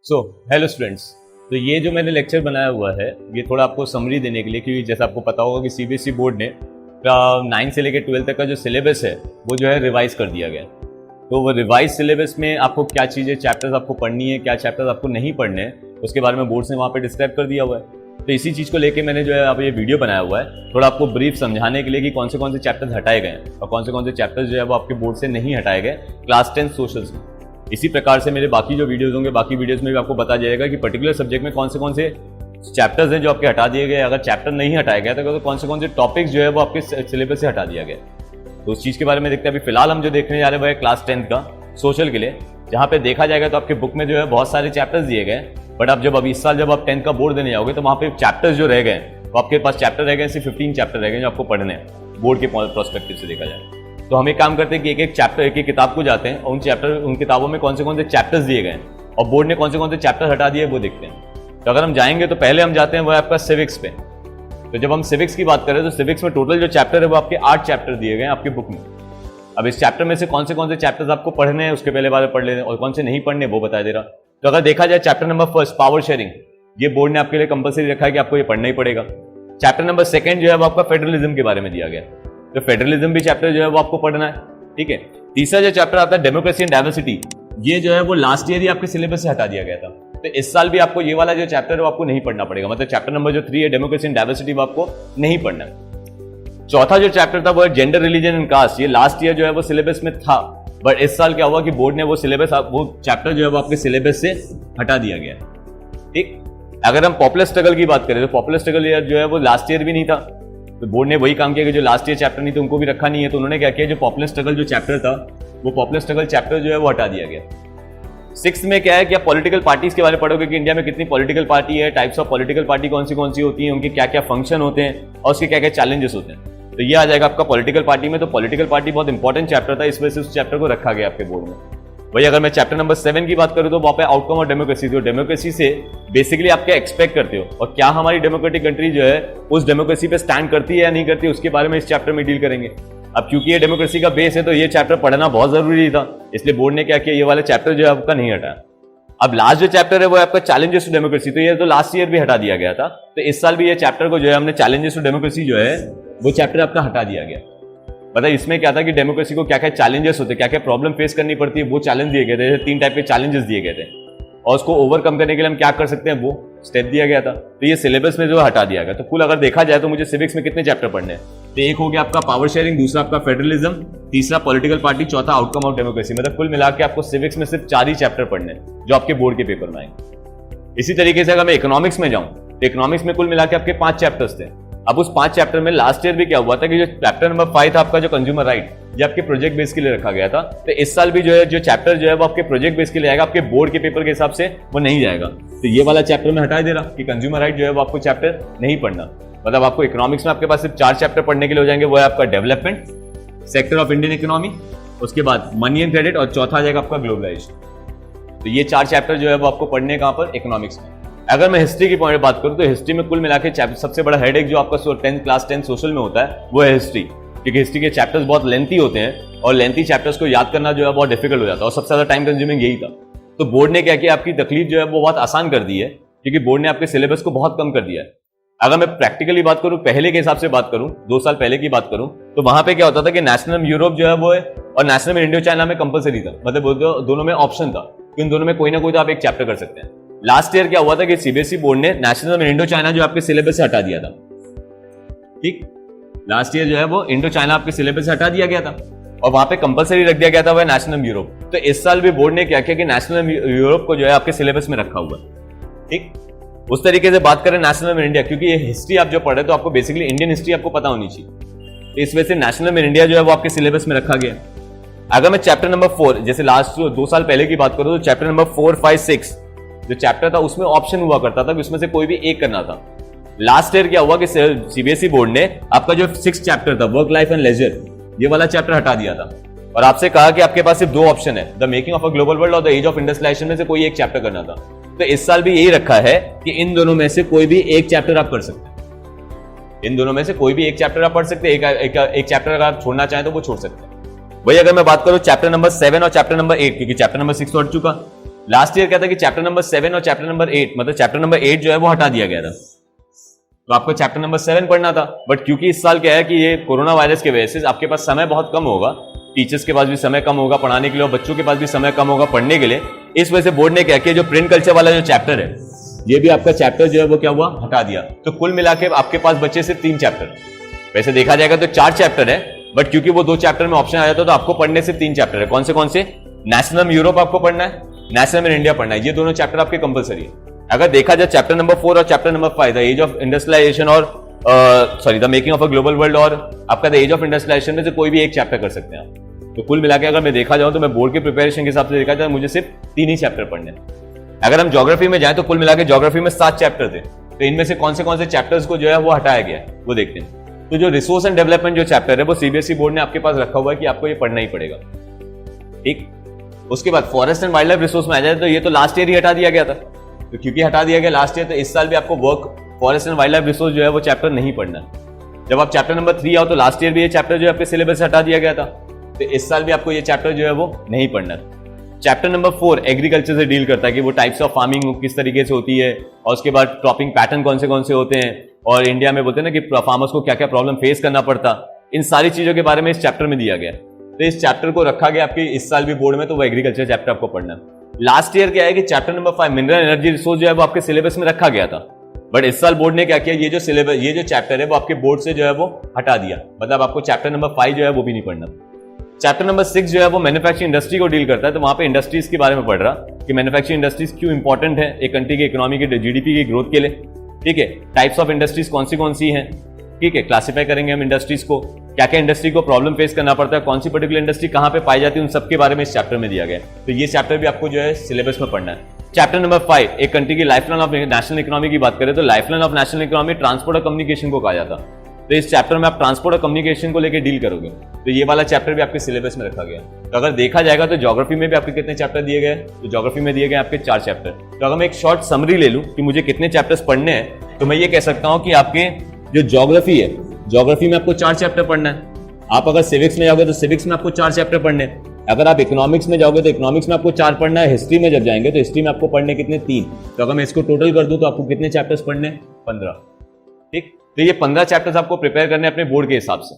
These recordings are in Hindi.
Hello students. तो ये जो मैंने लेक्चर बनाया हुआ है ये थोड़ा आपको समरी देने के लिए, क्योंकि जैसा आपको पता होगा कि सीबीएसई बोर्ड ने 9 से लेकर 12 तक का जो सिलेबस है वो जो है रिवाइज कर दिया गया। तो वो रिवाइज सिलेबस में आपको क्या चीज़ें चैप्टर्स आपको पढ़नी है, क्या चैप्टर्स आपको नहीं पढ़ने हैं, उसके बारे में बोर्ड ने वहाँ पे डिस्क्राइब कर दिया हुआ है। तो इसी चीज़ को लेके मैंने जो है आप ये वीडियो बनाया हुआ है, थोड़ा आपको ब्रीफ समझाने के लिए कि कौन से चैप्टर्स हटाए गए हैं और कौन से चैप्टर्स जो है वो आपके बोर्ड से नहीं हटाए गए क्लास 10 सोशल्स में। इसी प्रकार से मेरे बाकी जो वीडियोस होंगे, बाकी वीडियोस में भी आपको बता जाएगा कि पर्टिकुलर सब्जेक्ट में कौन से चैप्टर्स हैं जो आपके हटा दिए गए। अगर चैप्टर नहीं हटाया गया तो कौन से टॉपिक्स जो है वो आपके सिलेबस से हटा दिया गया। तो उस चीज़ के बारे में देखते हैं। अभी फिलहाल हम जो देखने जा रहे हैं वो है क्लास 10 का सोशल के लिए, जहाँ पे देखा जाएगा तो आपके बुक में जो है बहुत सारे चैप्टर्स दिए गए। बट अब जब इस साल जब आप 10 का बोर्ड देने जाओगे तो वहाँ पे चैप्टर्स जो रह गए तो आपके पास चैप्टर रह गए सिर्फ 15 चैप्टर रह गए जो आपको पढ़ने हैं बोर्ड के प्रोस्पेक्टिव से देखा जाए। तो हम एक काम करते हैं कि एक चैप्टर एक किताब को जाते हैं और उन किताबों में कौन से चैप्टर्स दिए गए और बोर्ड ने कौन से चैप्टर हटा दिए वो देखते हैं। तो अगर हम जाएंगे तो पहले हम जाते हैं वो आपका सिविक्स पे। तो जब हम सिविक्स की बात करें तो सिविक्स में टोटल जो चैप्टर है वो आपके 8 चैप्टर दिए गए हैं आपके बुक में। अब इस चैप्टर में से कौन से चैप्टर्स आपको पढ़ने हैं उसके पहले बारे पढ़ लेने और कौन से नहीं पढ़ने वो बता दे रहा। तो अगर देखा जाए चैप्टर नंबर 1 पावर शेयरिंग, ये बोर्ड ने आपके लिए कंपलसरी रखा है कि आपको ये पढ़ना ही पड़ेगा। चैप्टर नंबर 2 जो है वो आपका फेडरलिज्म के बारे में दिया गया, तो फेडरलिज्म भी चैप्टर जो है वो आपको पढ़ना है, ठीक है। तीसरा जो चैप्टर आता है डेमोक्रेसी एंड डाइवर्सिटी, ये जो है वो लास्ट ईयर ही आपके सिलेबस से हटा दिया गया था। तो इस साल भी आपको ये वाला जो चैप्टर है वो आपको नहीं पढ़ना पड़ेगा, मतलब चैप्टर नंबर जो 3 है डेमोक्रेसी एंड डाइवर्सिटी वो आपको नहीं पढ़ना है। चौथा जो चैप्टर था वो है जेंडर रिलीजन एंड कास्ट, ये लास्ट ईयर जो है वो सिलेबस में था, बट इस साल क्या हुआ कि बोर्ड ने वो चैप्टर जो है वो आपके सिलेबस से हटा दिया गया, ठीक। अगर हम पॉपुलर स्ट्रगल की बात करें तो पॉपुलर स्ट्रगल ईयर जो है वो लास्ट ईयर भी नहीं था, तो बोर्ड ने वही काम किया कि जो लास्ट ईयर चैप्टर नहीं थे उनको भी रखा नहीं है। तो उन्होंने क्या किया, जो पॉपुलर स्ट्रगल जो चैप्टर था वो पॉपुलर स्ट्रगल चैप्टर जो है वो हटा दिया गया। 6 में क्या है कि आप पॉलिटिकल पार्टीज के बारे में पढ़ोगे कि इंडिया में कितनी पॉलिटिकल पार्टी है, टाइप्स ऑफ पॉलिटिकल पार्टी कौन सी होती है, उनके क्या क्या फंक्शन होते हैं और उसके क्या क्या चैलेंजेस होते हैं। तो ये आ जाएगा आपका पॉलिटिकल पार्टी में। तो पॉलिटिकल पार्टी बहुत इंपॉर्टेंट चैप्टर था, इस वजह से उस चैप्टर को रखा गया आपके बोर्ड में। वही अगर मैं चैप्टर नंबर 7 की बात करूं तो वहां पे आउटकम और डेमोक्रेसी, तो डेमोक्रेसी से बेसिकली आप क्या एक्सपेक्ट करते हो और क्या हमारी डेमोक्रेटिक कंट्री जो है उस डेमोक्रेसी पे स्टैंड करती है या नहीं करती, उसके बारे में इस चैप्टर में डील करेंगे। अब क्योंकि ये डेमोक्रेसी का बेस है तो ये चैप्टर पढ़ना बहुत जरूरी था, इसलिए बोर्ड ने क्या किया, ये वाला चैप्टर जो है आपका नहीं हटाया। अब लास्ट जो चैप्टर है वो आपका चैलेंजेस टू डेमोक्रेसी, तो ये तो लास्ट ईयर भी हटा दिया गया था, तो इस साल भी ये चैप्टर को जो है हमने चैलेंजेस टू डेमोक्रेसी जो है वो चैप्टर आपका हटा दिया गया। मतलब इसमें क्या था कि डेमोक्रेसी को क्या क्या चैलेंजेस होते हैं, क्या क्या प्रॉब्लम फेस करनी पड़ती है, वो चैलेंज दिए गए थे। 3 टाइप के चैलेंजेस दिए गए थे और उसको ओवरकम करने के लिए हम क्या कर सकते हैं वो स्टेप दिया गया था। तो ये सिलेबस में जो हटा दिया गया। तो कुल अगर देखा जाए तो मुझे सिविक्स में कितने चैप्टर पढ़ने हैं, तो एक हो गया आपका पावर शेयरिंग, दूसरा आपका फेडरलिज्म, तीसरा पॉलिटिकल पार्टी, चौथा आउटकम ऑफ डेमोक्रेसी। मतलब कुल मिला के आपको सिविक्स में सिर्फ 4 ही चैप्टर पढ़ने हैं जो आपके बोर्ड के पेपर में आएंगे। इसी तरीके से अगर मैं इकोनॉमिक्स में जाऊं तो इकोनॉमिक्स में कुल मिला के आपके 5 चैप्टर्स थे। अब उस 5 चैप्टर में लास्ट ईयर भी क्या हुआ था कि जो चैप्टर नंबर 5 था आपका जो कंज्यूमर राइट, ये आपके प्रोजेक्ट बेस के लिए रखा गया था। तो इस साल भी जो चैप्टर जो है वो आपके प्रोजेक्ट बेस के लिए आएगा, आपके बोर्ड के पेपर के हिसाब से वो नहीं जाएगा। तो ये वाला चैप्टर में हटा दे रहा कि कंज्यूमर राइट जो है वो आपको चैप्टर नहीं पढ़ना। मतलब आपको इकोनॉमिक्स में आपके पास सिर्फ 4 चैप्टर पढ़ने के लिए हो जाएंगे, वो है आपका development, sector of Indian economy, उसके बाद मनी एंड क्रेडिट और चौथा आ जाएगा आपका ग्लोबलाइजेशन। तो ये 4 चैप्टर जो है वो आपको पढ़ने कहां पर, इकोनॉमिक्स में। अगर मैं हिस्ट्री की पॉइंट बात करूं तो हिस्ट्री में कुल मिला के सबसे बड़ा हेडेक जो आपका क्लास 10 सोशल में होता है वो है हिस्ट्री, क्योंकि हिस्ट्री के चैप्टर्स बहुत लेंथी होते हैं और लेंथी चैप्टर्स को याद करना जो है बहुत डिफिकल्ट हो जाता है और सबसे ज्यादा टाइम कंज्यूमिंग यही था। तो बोर्ड ने क्या किया, आपकी तकलीफ जो है वो बहुत आसान कर दी है, क्योंकि बोर्ड ने आपके सिलेबस को बहुत कम कर दिया है। अगर मैं प्रैक्टिकली बात करूं, पहले के हिसाब से बात करूं, 2 साल पहले की बात करूं, तो वहां पे क्या होता था कि नेशनल यूरोप जो है वो है और नेशनल इंडो चाइना में कंपलसरी था, मतलब दोनों में ऑप्शन था कि इन दोनों में कोई ना कोई तो आप एक चैप्टर कर सकते हैं। लास्ट ईयर क्या हुआ था कि सीबीएसई बोर्ड ने नेशनल इंडो चाइना जो आपके सिलेबस से हटा दिया था, ठीक। लास्ट ईयर जो है वो इंडो चाइना आपके सिलेबस से हटा दिया गया था और वहां पे कंपलसरी रख दिया गया था वह नेशनल यूरोप। तो इस साल भी बोर्ड ने क्या किया कि नेशनल यूरोप को जो है आपके सिलेबस में रखा हुआ है, ठीक। उस तरीके से बात करें नेशनल में इंडिया, क्योंकि ये हिस्ट्री आप जो पढ़ रहे तो आपको बेसिकली इंडियन हिस्ट्री आपको पता होनी चाहिए, तो इस वजह से नेशनल में इंडिया जो है वो आपके सिलेबस में रखा गया। अगर मैं चैप्टर नंबर 4 जैसे लास्ट 2 साल पहले की बात करूं तो चैप्टर नंबर 4, 5, 6 जो चैप्टर था उसमें ऑप्शन हुआ करता था कि उसमें से कोई भी एक करना था। लास्ट ईयर क्या हुआ कि सीबीएसई बोर्ड ने आपका जो 6 चैप्टर था वर्क लाइफ एंड लेजर, ये वाला चैप्टर हटा दिया था और आपसे कहा कि आपके पास सिर्फ 2 ऑप्शन है, the making of a global world और द एज ऑफ इंडस्ट्रियलाइजेशन में से कोई एक चैप्टर करना था। तो इस साल भी यही रखा है कि इन दोनों में से कोई भी एक चैप्टर आप कर सकते हैं, इन दोनों में से कोई भी एक चैप्टर आप पढ़ सकते हैं, एक चैप्टर अगर आप छोड़ना चाहें तो वो छोड़ सकते हैं। वही अगर मैं बात करूं चैप्टर नंबर 7 और चैप्टर नंबर 8, क्योंकि चैप्टर नंबर 6 तो हट चुका, लास्ट ईयर क्या था कि चैप्टर नंबर 7 और चैप्टर नंबर 8, मतलब चैप्टर नंबर 8 जो है वो हटा दिया गया था, तो आपको चैप्टर नंबर 7 पढ़ना था। बट क्योंकि इस साल क्या है कि ये कोरोना वायरस की वजह से आपके पास समय बहुत कम होगा, टीचर्स के पास भी समय कम होगा पढ़ाने के लिए और बच्चों के पास भी समय कम होगा पढ़ने के लिए, इस वजह से बोर्ड ने क्या किया, जो प्रिंट कल्चर वाला जो चैप्टर है ये भी आपका चैप्टर जो है वो क्या हुआ, हटा दिया। तो कुल मिला के आपके पास बचे सिर्फ 3 चैप्टर। वैसे देखा जाएगा तो 4 चैप्टर है, बट क्योंकि वो 2 चैप्टर में ऑप्शन आ जाता है तो आपको पढ़ने सिर्फ 3 चैप्टर है। कौन से? नेशनल यूरोप आपको पढ़ना है, नेशनल इन इंडिया पढ़ना है, ये दोनों चैप्टर आपके कंपलसरी है। अगर देखा जाए चैप्टर नंबर 4 और चैप्टर नंबर 5 द एज ऑफ इंडस्ट्रियलाइजेशन और the making of a global world और आपका द एज ऑफ इंडस्ट्रियलाइजेशन में से कोई भी एक चैप्टर कर सकते हैं आप। तो कुल मिला के अगर मैं देखा जाऊं तो मैं बोर्ड के प्रिपरेशन के हिसाब से देखा जाए मुझे सिर्फ 3 ही चैप्टर पढ़ने हैं। अगर हम ज्योग्राफी में जाएं तो कुल मिला के ज्योग्राफी में 7 चैप्टर थे, तो इनमें से कौन से चैप्टर्स को जो है वो हटाया गया है वो देखते हैं। तो जो रिसोर्स एंड डेवलपमेंट जो चैप्टर है वो सीबीएसई बोर्ड ने आपके पास रखा हुआ है कि आपको ये पढ़ना ही पड़ेगा, ठीक। उसके बाद forest and wild life resource में आ जाए तो ये तो लास्ट ईयर ही हटा दिया गया था, तो क्योंकि हटा दिया गया लास्ट ईयर तो इस साल भी आपको forest and wild life resource जो है वो चैप्टर नहीं पढ़ना है। जब आप चैप्टर नंबर 3 आओ तो लास्ट ईयर भी ये चैप्टर जो है आपके सिलेबस से हटा दिया गया था, तो इस साल भी आपको ये चैप्टर जो है वो नहीं पढ़ना है। चैप्टर नंबर 4 एग्रीकल्चर से डील करता है कि वो टाइप्स ऑफ फार्मिंग किस तरीके से होती है और उसके बाद क्रॉपिंग पैटर्न कौन से होते हैं और इंडिया में बोलते हैं ना कि फार्मर्स को क्या क्या प्रॉब्लम फेस करना पड़ता, इन सारी चीजों के बारे में इस चैप्टर में दिया गया। तो इस चैप्टर को रखा गया आपके इस साल भी बोर्ड में, तो वो एग्रीकल्चर चैप्टर आपको पढ़ना है। लास्ट ईयर क्या है कि चैप्टर नंबर 5 मिनरल एनर्जी रिसोर्स जो है वो आपके सिलेबस में रखा गया था, बट इस साल बोर्ड ने क्या किया, ये जो चैप्टर है वो आपके बोर्ड से जो है वो हटा दिया, मतलब आपको चैप्टर नंबर 5 जो है वो भी नहीं पढ़ना। चैप्टर नंबर 6 जो है वो मैन्युफैक्चरिंग इंडस्ट्री को डील करता है, तो वहां पे इंडस्ट्रीज के बारे में पढ़ रहा कि मैन्युफैक्चरिंग इंडस्ट्रीज क्यों इंपॉर्टेंट है एक कंट्री की इकोनॉमी की जीडीपी की ग्रोथ के लिए, ठीक है। टाइप्स ऑफ इंडस्ट्रीज कौन सी हैं, ठीक है, क्लासिफाई करेंगे हम इंडस्ट्रीज को, क्या क्या इंडस्ट्री को प्रॉब्लम फेस करना पड़ता है, कौन सी पर्टिकुलर इंडस्ट्री कहां पे पाई जाती है, उन सब के बारे में इस चैप्टर में दिया गया है। तो ये चैप्टर भी आपको जो है सिलेबस में पढ़ना है। चैप्टर नंबर 5 एक कंट्री की लाइफलाइन ऑफ नेशनल इकोनॉमी की बात करें तो lifeline of national economy transport और कम्युनिकेशन को कहा जाता है, तो इस चैप्टर में आप ट्रांसपोर्ट और कम्युनिकेशन को लेकर डील करोगे, तो ये वाला चैप्टर भी आपके सिलेबस में रखा गया। तो अगर देखा जाएगा तो ज्योग्राफी में भी आपके कितने चैप्टर दिए गए, तो ज्योग्राफी में दिए गए आपके 4 चैप्टर। तो अगर मैं एक शॉर्ट समरी ले लूं कि मुझे कितने चैप्टर्स पढ़ने हैं, तो मैं ये कह सकता हूं कि आपके जो ज्योग्राफी है, ज्योग्राफी में आपको 4 चैप्टर पढ़ना है। आप अगर सिविक्स में जाओगे तो सिविक्स में आपको 4 चैप्टर पढ़ने हैं। अगर आप इकोनॉमिक्स में जाओगे तो इकोनॉमिक्स में आपको 4 पढ़ना है। हिस्ट्री में जब जाएंगे तो हिस्ट्री में आपको पढ़ने कितने 3। तो अगर मैं इसको टोटल कर दूं तो आपको कितने चैप्टर्स पढ़ने हैं, 15, ठीक। तो ये 15 चैप्टर्स आपको प्रिपेयर करने अपने बोर्ड के हिसाब से।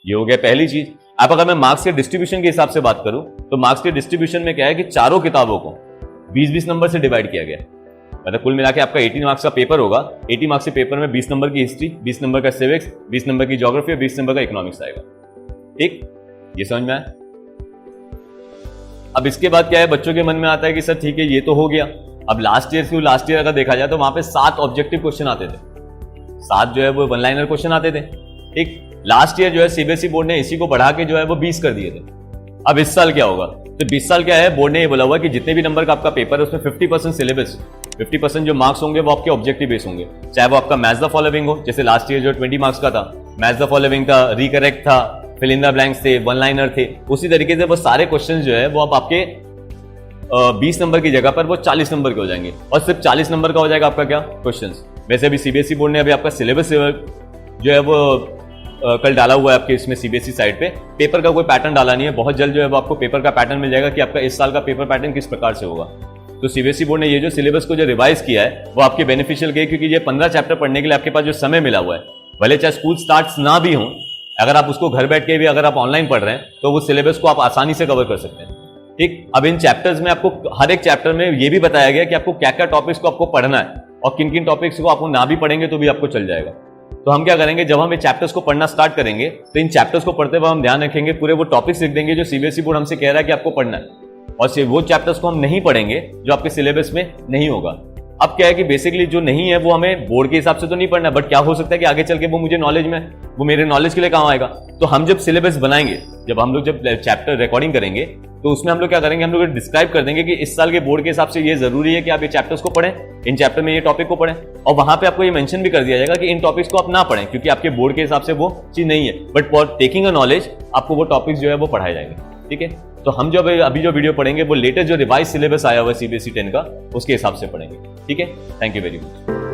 ये हो गया पहली चीज। अब अगर मैं मार्क्स के डिस्ट्रीब्यूशन के हिसाब से बात करूं तो मार्क्स के डिस्ट्रीब्यूशन में क्या है कि चारों किताबों को 20-20 नंबर से डिवाइड किया गया, मतलब कुल मिला के आपका 18 मार्क्स का पेपर होगा। 80 मार्क्स के पेपर में 20 नंबर की हिस्ट्री, 20 नंबर का सिविक्स, 20 नंबर की ज्योग्राफी और 20 नंबर का इकोनॉमिक्स आएगा, ठीक। ये समझ में आया। अब इसके बाद क्या है, बच्चों के मन में आता है कि सर ठीक है ये तो हो गया, अब लास्ट ईयर अगर देखा जाए तो वहां पे 7 ऑब्जेक्टिव क्वेश्चन आते थे, 7 जो है वो 1 लाइनर क्वेश्चन आते थे, ठीक। लास्ट ईयर जो है सीबीएसई बोर्ड ने इसी को बढ़ा के जो है वो 20 कर दिए थे। अब इस साल क्या होगा, तो 20 साल क्या है, बोर्ड ने ये बोला हुआ कि जितने भी नंबर का आपका पेपर है उसमें 50% सिलेबस, 50% जो मार्क्स होंगे वो आपके ऑब्जेक्टिव बेस होंगे, चाहे वो आपका मैच द फॉलोइंग हो, जैसे लास्ट ईयर जो 20 मार्क्स का था, मैच द फॉलोइंग था, रिकरेक्ट था, फिल इन द ब्लैंक्स थे, 1 लाइनर थे, उसी तरीके से वो सारे क्वेश्चन जो है वो अब आपके 20 नंबर की जगह पर वो 40 नंबर के हो जाएंगे, और सिर्फ 40 नंबर का हो जाएगा आपका क्या, क्वेश्चंस। वैसे अभी सीबीएसई बोर्ड ने अभी आपका सिलेबस जो है वो कल डाला हुआ है आपके इसमें सीबीएसई साइट पे। पेपर का कोई पैटर्न डाला नहीं है, बहुत जल्द जो है वो आपको पेपर का पैटर्न मिल जाएगा कि आपका इस साल का पेपर पैटर्न किस प्रकार से होगा। तो सीबीएसई बोर्ड ने ये जो सिलेबस को जो रिवाइज किया है वो आपके बेनिफिशियल के, क्योंकि ये 15 चैप्टर पढ़ने के लिए आपके पास जो समय मिला हुआ है, भले चाहे स्कूल स्टार्ट ना भी हो, अगर आप उसको घर बैठ के भी अगर आप ऑनलाइन पढ़ रहे हैं तो वो सिलेबस को आप आसानी से कवर कर सकते हैं, ठीक। अब इन चैप्टर्स में आपको हर एक चैप्टर में ये भी बताया गया कि आपको क्या क्या टॉपिक्स को आपको पढ़ना है और किन किन टॉपिक्स को आपको ना भी पढ़ेंगे तो भी आपको चल जाएगा। तो हम क्या करेंगे, जब हम ये चैप्टर्स को पढ़ना स्टार्ट करेंगे तो इन चैप्टर्स को पढ़ते हुए हम ध्यान रखेंगे, पूरे वो टॉपिक्स लिख देंगे जो सीबीएसई बोर्ड हमसे कह रहा है कि आपको पढ़ना है, और वो चैप्टर्स को हम नहीं पढ़ेंगे जो आपके सिलेबस में नहीं होगा। अब क्या है कि बेसिकली जो नहीं है वो हमें बोर्ड के हिसाब से तो नहीं पढ़ना, बट क्या हो सकता है कि आगे चल के वो मुझे नॉलेज में, वो मेरे नॉलेज के लिए काम आएगा। तो हम जब सिलेबस बनाएंगे, जब हम लोग जब चैप्टर रिकॉर्डिंग करेंगे तो उसमें हम लोग क्या करेंगे, हम लोग डिस्क्राइब कर देंगे कि इस साल के बोर्ड के हिसाब से ये जरूरी है कि आप ये चैप्टर्स को पढ़ें, इन चैप्टर में ये टॉपिक को पढ़ें, और वहां पे आपको ये मेंशन भी कर दिया जाएगा कि इन टॉपिक्स को आप ना पढ़ें क्योंकि आपके बोर्ड के हिसाब से वो चीज नहीं है, but for taking a knowledge आपको वो टॉपिक्स जो है वो पढ़ाए जाएंगे, ठीक है। तो हम जो अभी जो वीडियो पढ़ेंगे वो लेटेस्ट जो रिवाइज सिलेबस आया हुआ है सीबीएसई 10 का, उसके हिसाब से पढ़ेंगे, ठीक है। Thank you very much.